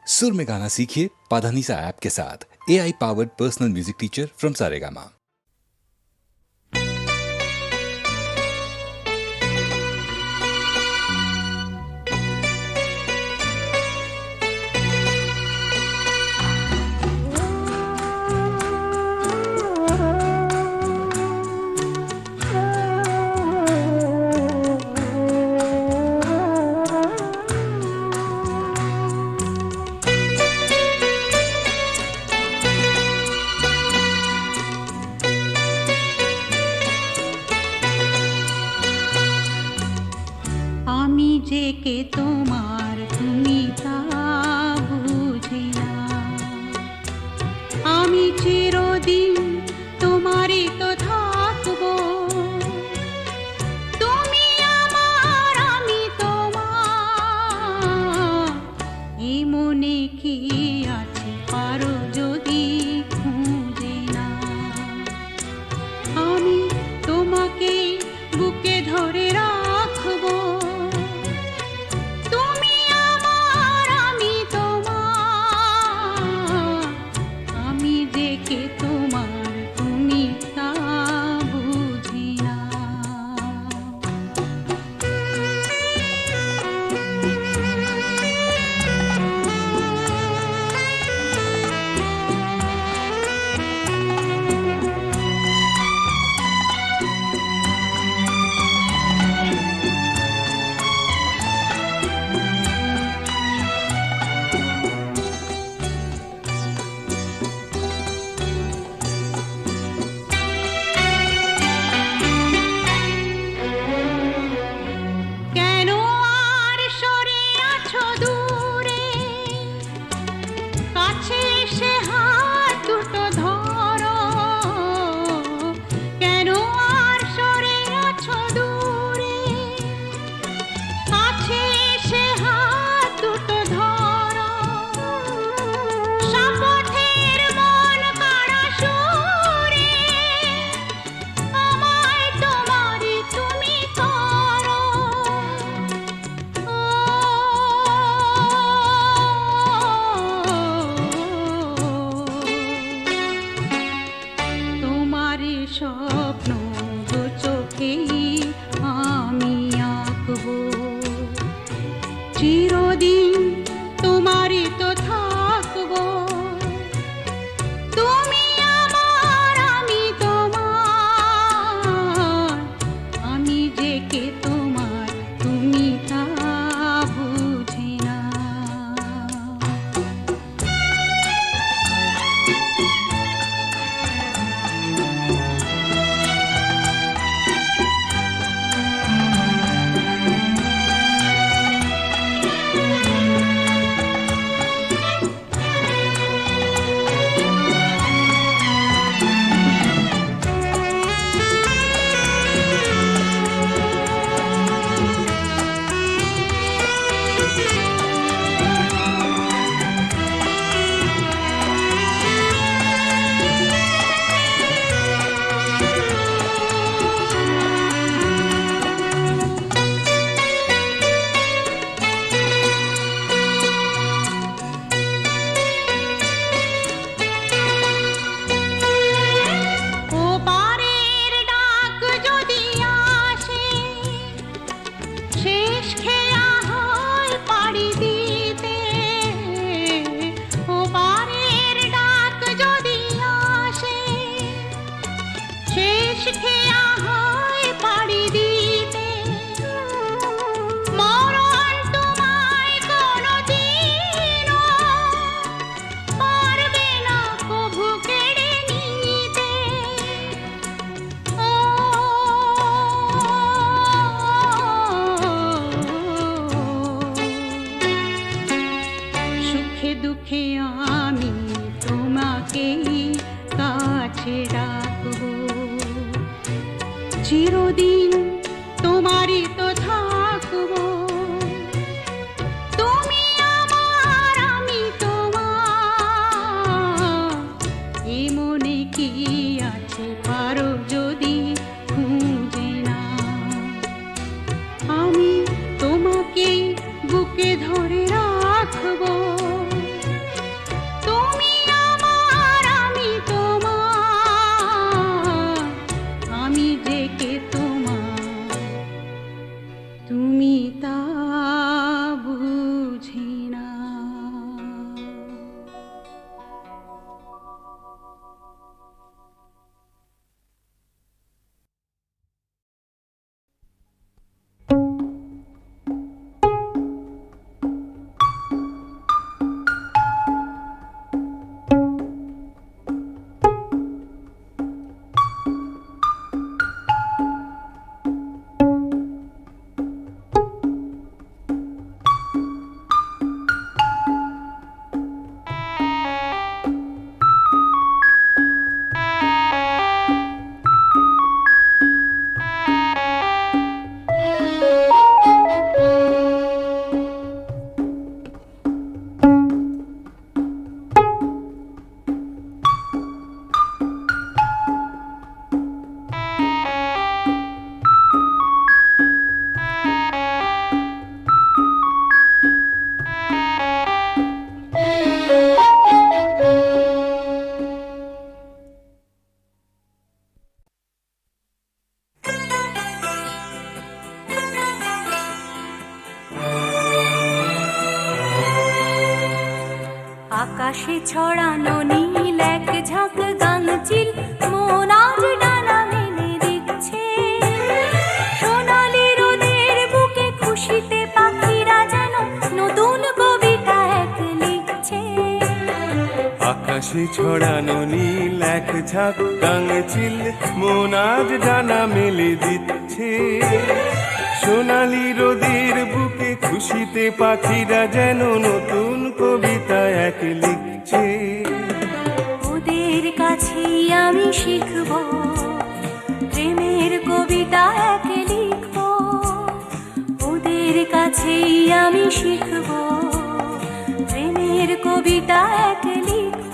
सुर में गाना सीखिए पाधानीसा ऐप के साथ। AI powered personal music teacher from Saregama. যে কে তোমার তুমি তা বুঝি না, আমি চিরদিন তোমারই তো থাকবো। তুমি আমার আমি তোমার, এই মনে কি আছে পারো যদি খুঁজে না। আমি তোমাকে বুকে ধরে রাখবো, স্বপ্ন দু চোখেই আমি আঁকবো, চিরদিন তোমারই তো থাকবো। তুমি আমার আমি তোমার, আমি যে কে তোমার তুমি তা বুঝি না। দুঃখে আমি তোমাকেই কাছে রাখবো, চিরদিন তোমারই তো থাকবো। তুমি আমার আমি তোমার, এই মনে কি আছে পারো যদি খুঁজে না। আমি তোমাকে বুকে ধরে রাখবো, আকাশে ছড়ানো নীল এক ঝাঁক গাংচিল মন আজ ডানা মেলে দিচ্ছে। সোনালি রোদের বুকে খুশিতে পাখিরা যেন নতুন কবিতা এক লিখছে। আকাশে ছড়ানো নীল এক ঝাঁক গাংচিল মন আজ ডানা মেলে দিচ্ছে। সোনালি রোদের বুকে খুশিতে পাখিরা যেন নতুন কবিতা এক লিখছে। ওদের কাছেই আমি শিখব প্রেমের কবিতা এক লিখব। ওদের কাছেই আমি শিখব প্রেমের কবিতা এক লিখব।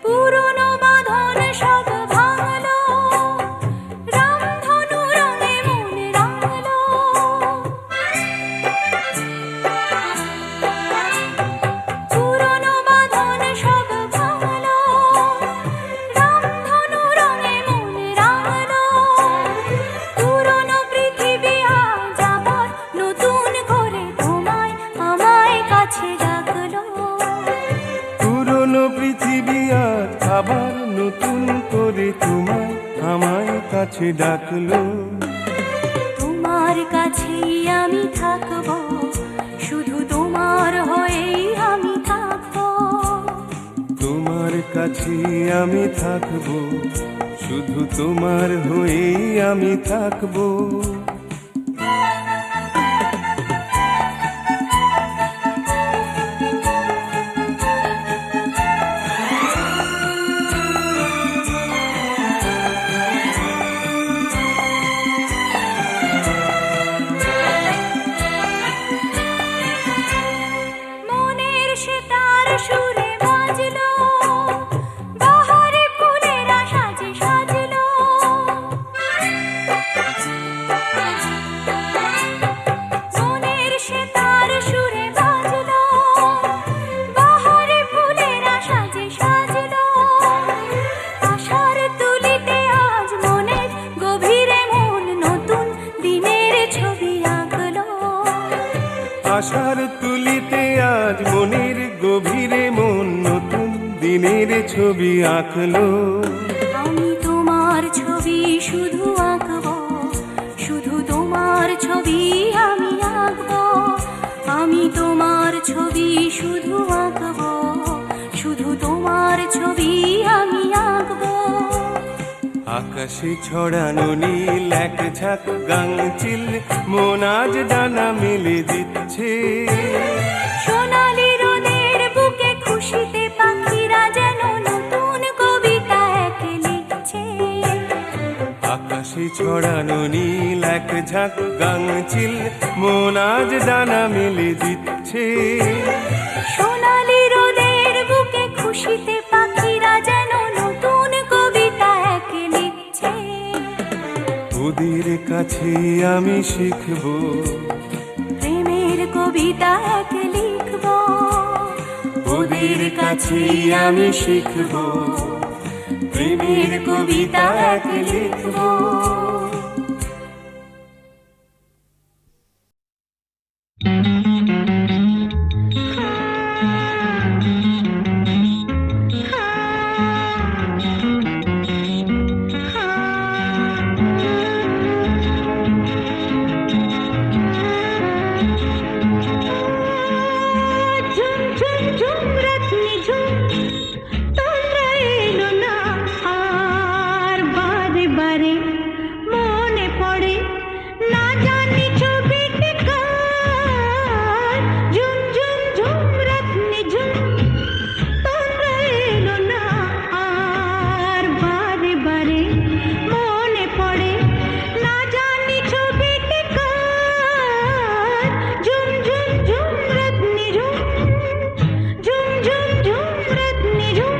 পুরনো বাঁধন সব ভাঙলো, রামধনু রঙে মন রাঙলো। পুরনো বাঁধন সব ভাঙলো, রামধনু রঙে মন রাঙলো। পুরনো পৃথিবী আজ আবার নতুন করে তোমায় আমায় কাছে ডাকলো। পুরনো পৃথিবী আজ আবার নতুন করে তোমায় আমায় কাছে ডাকলো। তোমার কাছেই আমি থাকবো, শুধু তোমার হয়েই আমি থাকবো। তোমার কাছে আমি থাকবো, শুধু তোমার হয়েই আমি থাকবো। মনের সেতার সুরে বাজলো, বাহারে ফুলেরা সাজে সাজলো। মনের সেতার সুরে বাজলো, বাহারে ফুলেরা সাজে সাজলো। আশার তুলিতে আজ মনের গভীরে মন নতুন দিনের ছবি আঁকলো। আশার তুলিতে আজ মনের গভীরে মন নতুন দিনের ছবি আঁকলো। আমি তোমার ছবি শুধু আঁকবো, শুধু তোমার ছবি আমি আঁকবো। আমি তোমার ছবি শুধু আঁকবো, শুধু তোমার ছবি আমি আঁকবো। আকাশে ছড়ানো নীল এক ঝাঁক গাংচিল মন আজ ডানা মেলে দিচ্ছে। সোনালি রোদের বুকে খুশিতে পাখিরা যেন নতুন কবিতা এক লিখছে। আকাশে ছড়ানো নীল এক ঝাঁক গাংচিল মন আজ ডানা মেলে দিচ্ছে। সোনালি রোদের বুকে খুশিতে পাখিরা যেন নতুন কবিতা এক লিখছে। ওদের কাছে আমি শিখবো প্রেমের কবিতা এক লিখব। ওদের কাছে আমি শিখবো প্রেমের কবিতা এক লিখবো। ঝুম ঝুম ঝুম রত্নি ঝুম, তোমরা এলো না আর বারে বারে মনে পড়ে না জানি ছবিতে কার। ঝুম ঝুম ঝুম রত্নি ঝুম, তোমরা এলো না আর বারে বারে মনে পড়ে না জানি ছবিতে কার। ঝুম ঝুম ঝুম রত্নি ঝুম, ঝুম ঝুম ঝুম রত্নি ঝুম।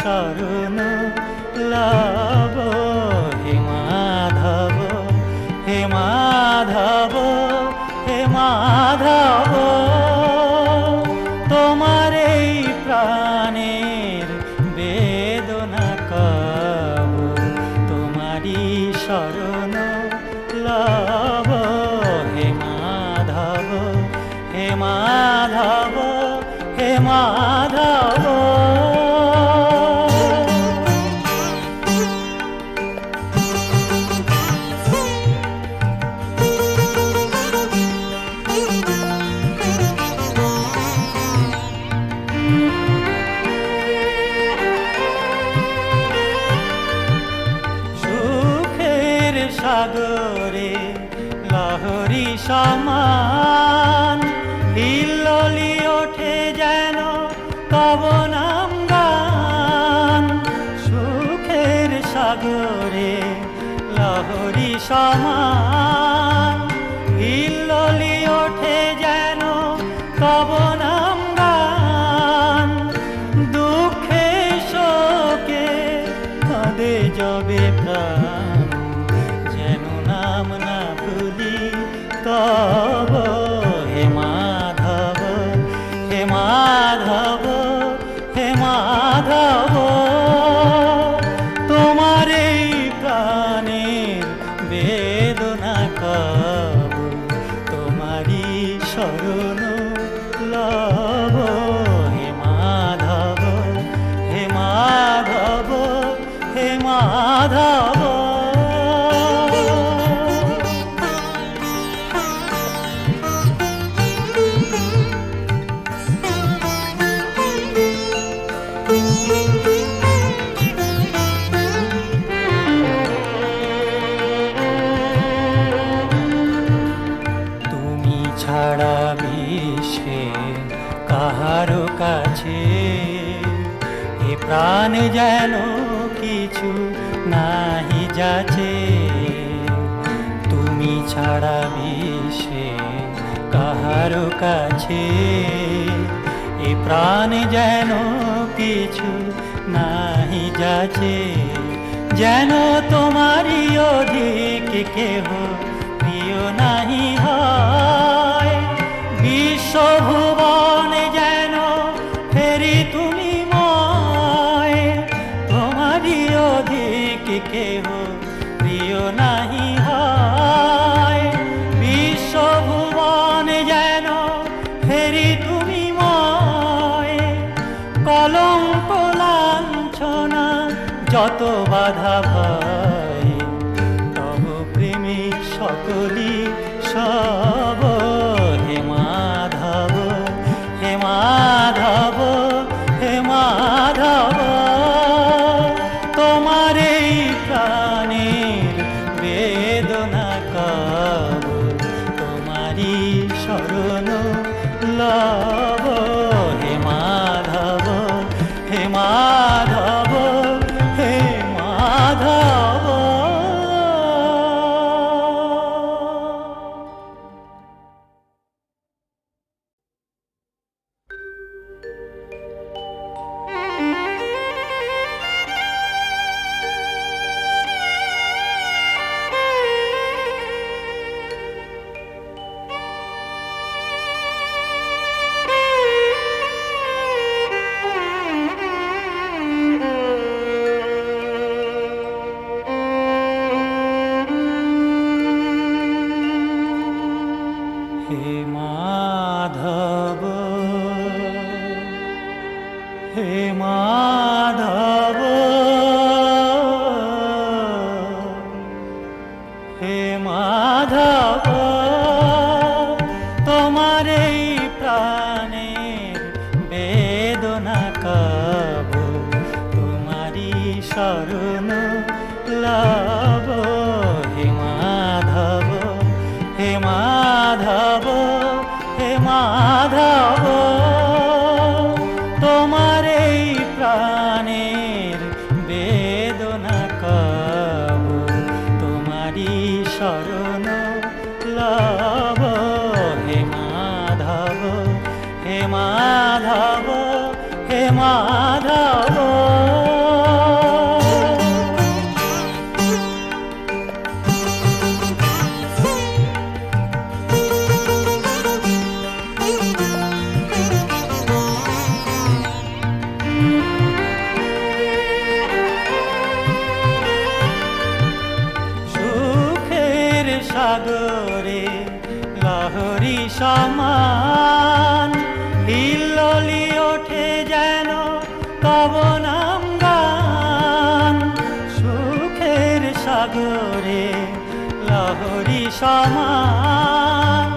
শরণ লব। হে মাধব, হে মাধব, হে মাধব, তোমার এই প্রাণের বেদনা কব, তোমারই শরণ লব। হে মাধব, হে মাধব, হে মাধব। সুখের সাগরে লহরী সমান হিল্লোলি ওঠে যেন তব নাম গান। সুখের সাগরে লহরী সমান হিল্লোলি ওঠে যেন তব নাম গান। দুঃখে শোকে কাঁদে যবে প্রাণ, যেন নাম না ভুলি তব। হে মাধব, হে মাধব, হে মাধব, তোমার এই প্রাণের বেদনা কব, তোমারই শরণ লব। হে মাধব, হে মাধব, হে মাধব। তুমি ছাড়া বিশ্বে কাহারো কাছে এ প্রাণ যেন কিছু নাহি যাচে। তুমি ছাড়া বিশ্বে কাহারো কাছে এ প্রাণ যেন কিছু নাহি যাচে। যেন তোমারই অধিক কেহ প্রিয় নাহি হয়। বিশ্বভুবনে যেন ফেরি তুমি ময়, তোমারই অধিক কেহ প্রিয় নাহি হয়। বিশ্বভুবনে যেন ফেরি তুমি ময়। কলঙ্ক লাঞ্ছনা যত বাধা ভয়, তব প্রেমিক সকলি সব। হে মাধব, হে মাধব, হে মাধব, তোমার এই প্রাণের বেদনা কব, তোমারই শরণ লব। হে মাধব, হে মাধব, হে মাধব। হে মাধব, হে মাধব, হে মাধব, তোমার এই প্রাণের বেদনা কব, তোমারই শরণ লব। হে মাধব, হে মাধব, হে মাধব, তোমার এই প্রাণের বেদনা কব, তোমারই শরণ লব। হে মাধব, হে মাধব, হে মাধব। সাগরে লহরী সমান হিল্লোলি ওঠে যেন তব নাম গান সুখের সাগরে লহরী সমান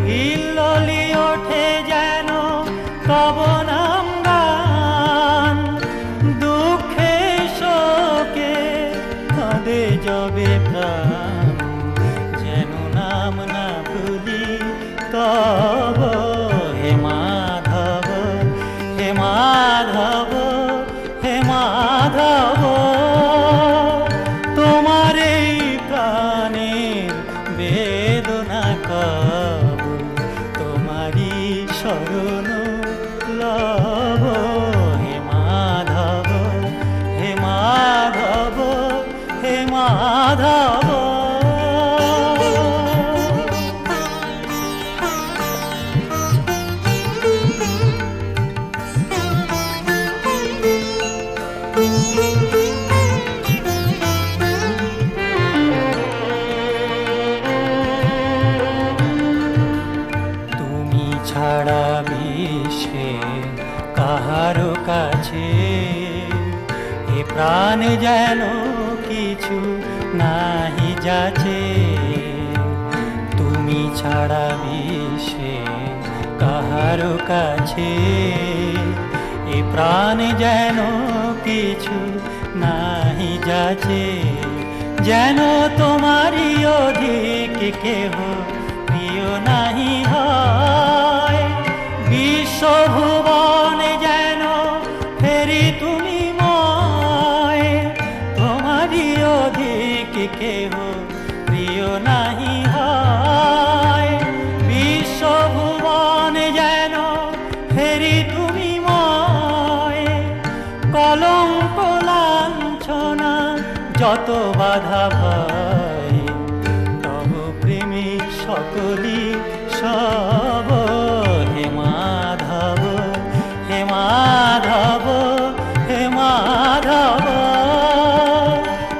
হিল্লোলি ওঠে যেন তব নাম গান দুঃখে শোকে কাঁদে যবে প্রাণ যেন নাম না ভুলি তব হে মাধব হে মাধব হে মাধব তোমার এই প্রাণের বেদনা কব তোমারই শরণ লব হে মাধব হে মাধব হে মাধব তুমি ছাড়া বিশ্বে কাহারো কাছে এ প্রাণ যেন কিছু নাহি যাচ্ছে তুমি ছাড়া বিশ্বে কাহারো কাছে এ প্রাণ যেন কিছু নাহি যাচ্ছে যেন তোমারই অধিক কেহ প্রিয় নাহি হয় বিশ্বভুবনে যেন ফেরি তুমি ময় তোমারই অধিক কেহ প্রিয় নাহি হয় বিশ্বভুবনে যেন ফেরি তুমি ময় কলঙ্ক লাঞ্ছনা যত বাধা ভয় তব প্রেমী সকলি সব হে মাধব হে মাধব হে মাধব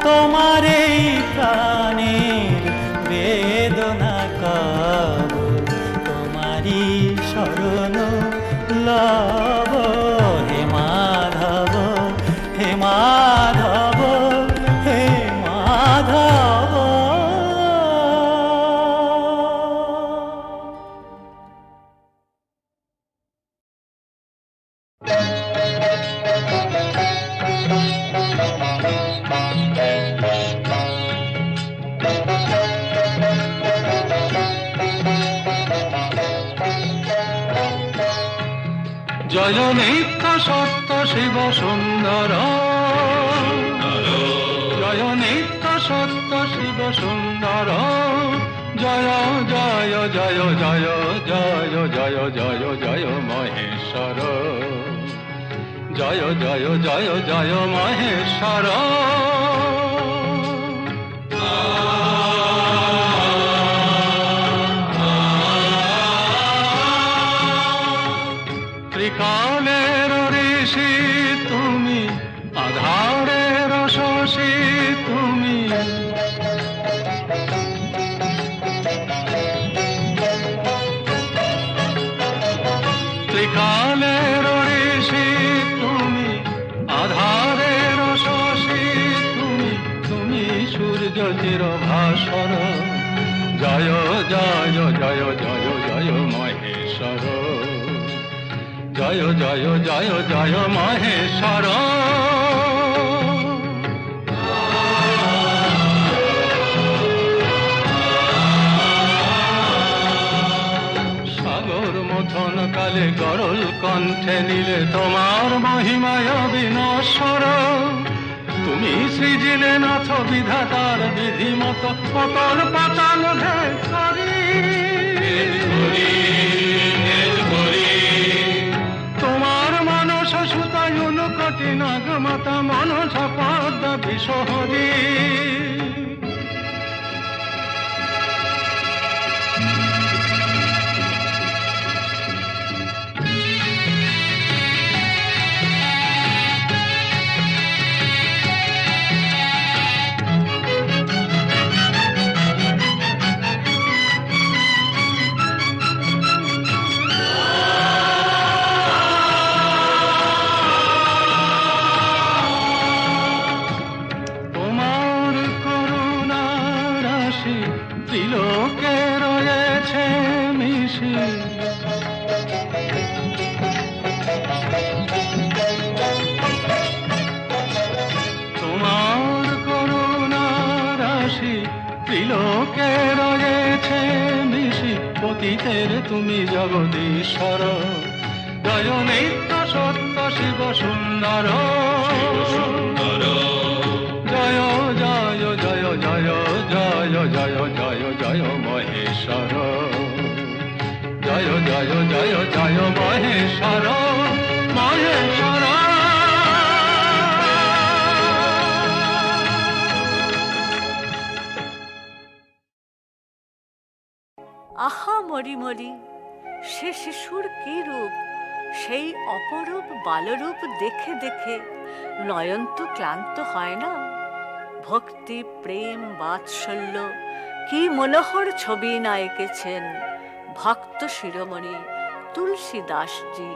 তোমার এই প্রাণের বেদনা কব তোমারই শরণ লব হে মাধব হে মাধব হে মাধব জয় নিত্য সত্য শিব সুন্দর জয় নিত্য সত্য শিব সুন্দর জয় জয় জয় জয় জয় জয় জয় জয় মহেশ্বর জয় জয় জয় জয় মহেশ্বর ত্রিকালের ঋষি তুমি আধারের শশী তুমি ত্রিকালের ঋষি তুমি আধারের শশী তুমি তুমি সূর্য চিরভাস্বর জয় জয় জয় জয় জয় মহেশ্বর জয় জয় জয় জয় মহেশ্বর সাগর মথন কালে গরল কণ্ঠে নিলে তোমার মহিমায় বিনশ্বর তুমি সৃজিলে নাথ বিধাতার বিধি মতো পতন পাতাল তোমার মানস সুতায়ুন কটি নাগমাতা মনস পদ্ম বিশহরী গণিতের তুমি জগদীশ্বর, জয় নিত্য সত্য শিব সুন্দর, জয় জয় জয় জয় জয় জয় জয় জয় মহেশ্বর, জয় জয় জয় জয় মহেশ্বর মহেশ্বর। আহা মরি মরি, সে শিশুর কি রূপ, সেই অপরূপ বালরূপ দেখে দেখে নয়ন তো ক্লান্ত হয় না। ভক্তি প্রেম বাৎসল্য কি মনোহর ছবি না এঁকেছেন ভক্ত শিরোমণি তুলসী দাসজি।